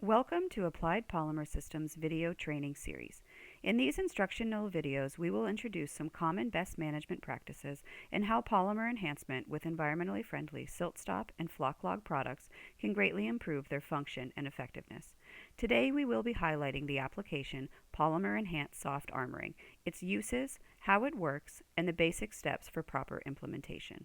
Welcome to Applied Polymer Systems video training series. In these instructional videos, we will introduce some common best management practices and how polymer enhancement with environmentally friendly silt stop and flock log products can greatly improve their function and effectiveness. Today, we will be highlighting the application Polymer Enhanced Soft Armoring, its uses, how it works, and the basic steps for proper implementation.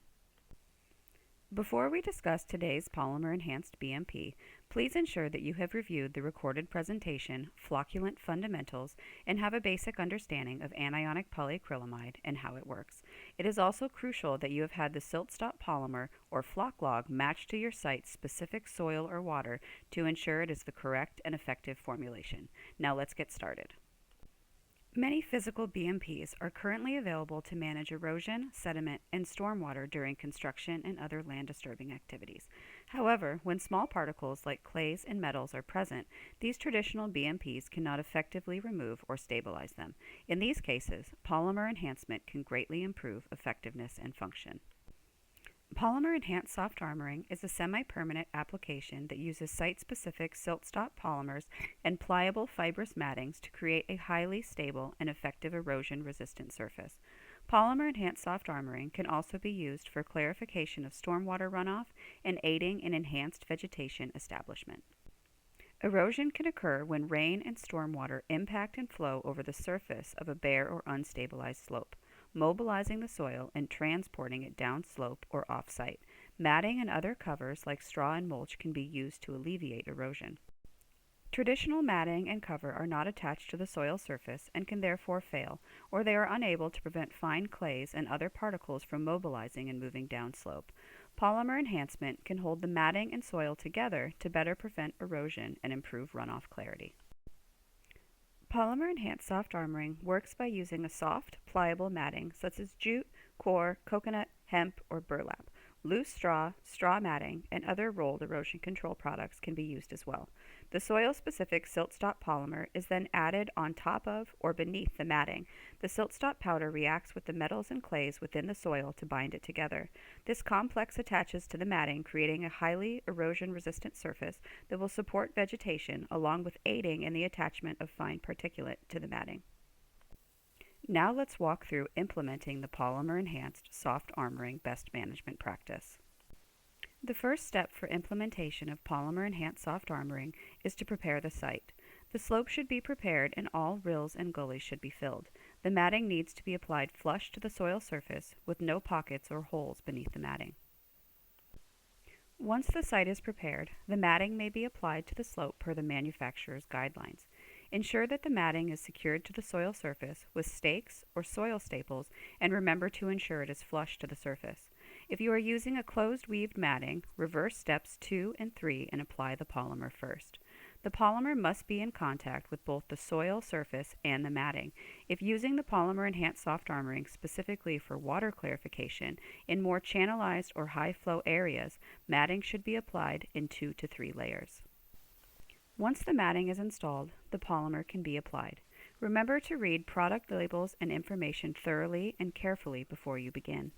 Before we discuss today's Polymer Enhanced BMP, please ensure that you have reviewed the recorded presentation, Flocculant Fundamentals, and have a basic understanding of anionic polyacrylamide and how it works. It is also crucial that you have had the silt stop polymer or flock log matched to your site's specific soil or water to ensure it is the correct and effective formulation. Now let's get started. Many physical BMPs are currently available to manage erosion, sediment, and stormwater during construction and other land disturbing activities. However, when small particles like clays and metals are present, these traditional BMPs cannot effectively remove or stabilize them. In these cases, polymer enhancement can greatly improve effectiveness and function. Polymer Enhanced Soft Armoring is a semi-permanent application that uses site-specific silt-stop polymers and pliable fibrous mattings to create a highly stable and effective erosion-resistant surface. Polymer Enhanced Soft Armoring can also be used for clarification of stormwater runoff and aiding in enhanced vegetation establishment. Erosion can occur when rain and stormwater impact and flow over the surface of a bare or unstabilized slope, mobilizing the soil and transporting it downslope or off-site. Matting and other covers like straw and mulch can be used to alleviate erosion. Traditional matting and cover are not attached to the soil surface and can therefore fail, or they are unable to prevent fine clays and other particles from mobilizing and moving downslope. Polymer enhancement can hold the matting and soil together to better prevent erosion and improve runoff clarity. Polymer Enhanced Soft Armoring works by using a soft, pliable matting such as jute, core, coconut, hemp, or burlap. Loose straw, straw matting, and other rolled erosion control products can be used as well. The soil-specific silt-stop polymer is then added on top of or beneath the matting. The silt-stop powder reacts with the metals and clays within the soil to bind it together. This complex attaches to the matting, creating a highly erosion-resistant surface that will support vegetation along with aiding in the attachment of fine particulate to the matting. Now let's walk through implementing the Polymer Enhanced Soft Armoring Best Management Practice. The first step for implementation of Polymer Enhanced Soft Armoring is to prepare the site. The slope should be prepared and all rills and gullies should be filled. The matting needs to be applied flush to the soil surface with no pockets or holes beneath the matting. Once the site is prepared, the matting may be applied to the slope per the manufacturer's guidelines. Ensure that the matting is secured to the soil surface with stakes or soil staples, and remember to ensure it is flush to the surface. If you are using a closed weaved matting, reverse steps 2 and 3 and apply the polymer first. The polymer must be in contact with both the soil surface and the matting. If using the Polymer Enhanced Soft Armoring specifically for water clarification in more channelized or high flow areas, matting should be applied in 2 to 3 layers. Once the matting is installed, the polymer can be applied. Remember to read product labels and information thoroughly and carefully before you begin.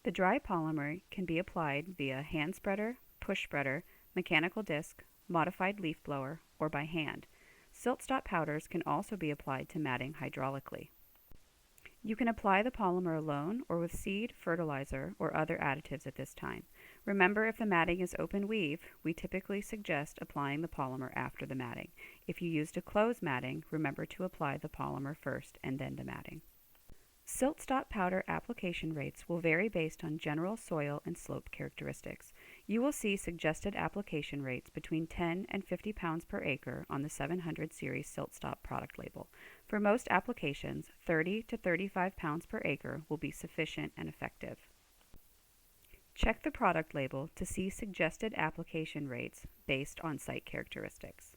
The dry polymer can be applied via hand spreader, push spreader, mechanical disc, modified leaf blower, or by hand. Silt stop powders can also be applied to matting hydraulically. You can apply the polymer alone or with seed, fertilizer, or other additives at this time. Remember, if the matting is open weave, we typically suggest applying the polymer after the matting. If you used a closed matting, remember to apply the polymer first and then the matting. Silt stop powder application rates will vary based on general soil and slope characteristics. You will see suggested application rates between 10 and 50 pounds per acre on the 700 series silt stop product label. For most applications, 30 to 35 pounds per acre will be sufficient and effective. Check the product label to see suggested application rates based on site characteristics.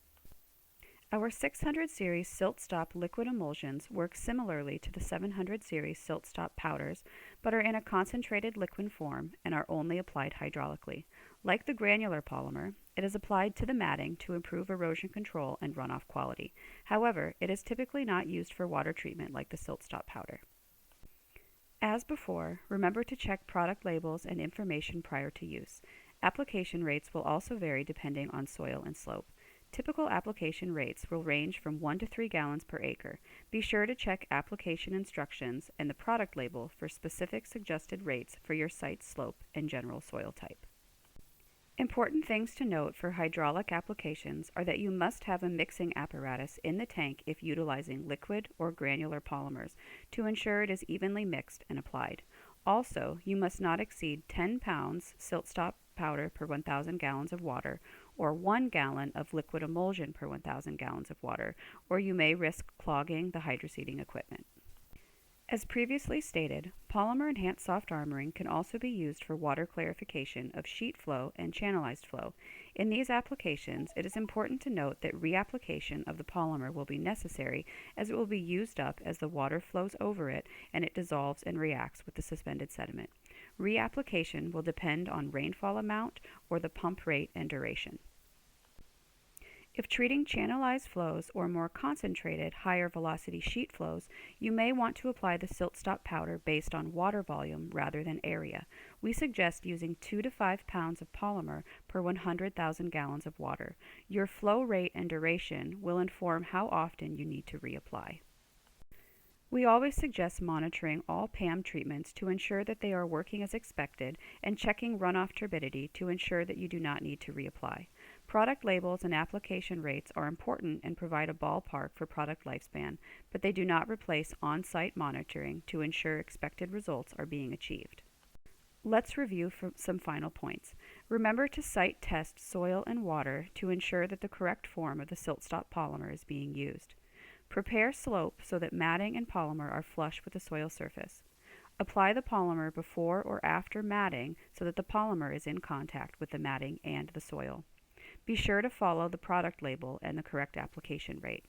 Our 600 series silt stop liquid emulsions work similarly to the 700 series silt stop powders, but are in a concentrated liquid form and are only applied hydraulically. Like the granular polymer, it is applied to the matting to improve erosion control and runoff quality. However, it is typically not used for water treatment like the silt stop powder. As before, remember to check product labels and information prior to use. Application rates will also vary depending on soil and slope. Typical application rates will range from 1 to 3 gallons per acre. Be sure to check application instructions and the product label for specific suggested rates for your site's slope and general soil type. Important things to note for hydraulic applications are that you must have a mixing apparatus in the tank if utilizing liquid or granular polymers to ensure it is evenly mixed and applied. Also, you must not exceed 10 pounds siltstop powder per 1,000 gallons of water or 1 gallon of liquid emulsion per 1,000 gallons of water, or you may risk clogging the hydroseeding equipment. As previously stated, polymer enhanced soft armoring can also be used for water clarification of sheet flow and channelized flow. In these applications, it is important to note that reapplication of the polymer will be necessary as it will be used up as the water flows over it and it dissolves and reacts with the suspended sediment. Reapplication will depend on rainfall amount or the pump rate and duration. If treating channelized flows or more concentrated, higher velocity sheet flows, you may want to apply the siltstop powder based on water volume rather than area. We suggest using 2 to 5 pounds of polymer per 100,000 gallons of water. Your flow rate and duration will inform how often you need to reapply. We always suggest monitoring all PAM treatments to ensure that they are working as expected and checking runoff turbidity to ensure that you do not need to reapply. Product labels and application rates are important and provide a ballpark for product lifespan, but they do not replace on-site monitoring to ensure expected results are being achieved. Let's review some final points. Remember to site test soil and water to ensure that the correct form of the siltstop polymer is being used. Prepare slope so that matting and polymer are flush with the soil surface. Apply the polymer before or after matting so that the polymer is in contact with the matting and the soil. Be sure to follow the product label and the correct application rate.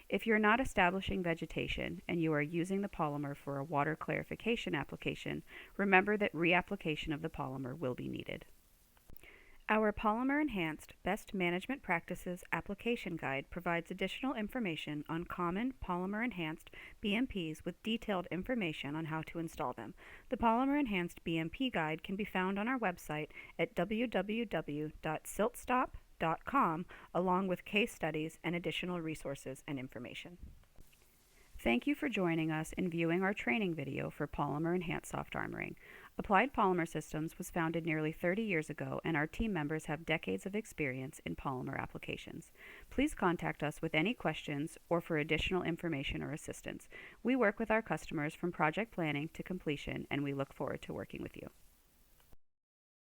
If you're not establishing vegetation and you are using the polymer for a water clarification application, remember that reapplication of the polymer will be needed. Our Polymer Enhanced Best Management Practices Application Guide provides additional information on common polymer enhanced BMPs with detailed information on how to install them. The Polymer Enhanced BMP Guide can be found on our website at www.siltstop.com along with case studies and additional resources and information. Thank you for joining us in viewing our training video for Polymer Enhanced Soft Armoring. Applied Polymer Systems was founded nearly 30 years ago, and our team members have decades of experience in polymer applications. Please contact us with any questions or for additional information or assistance. We work with our customers from project planning to completion, and we look forward to working with you.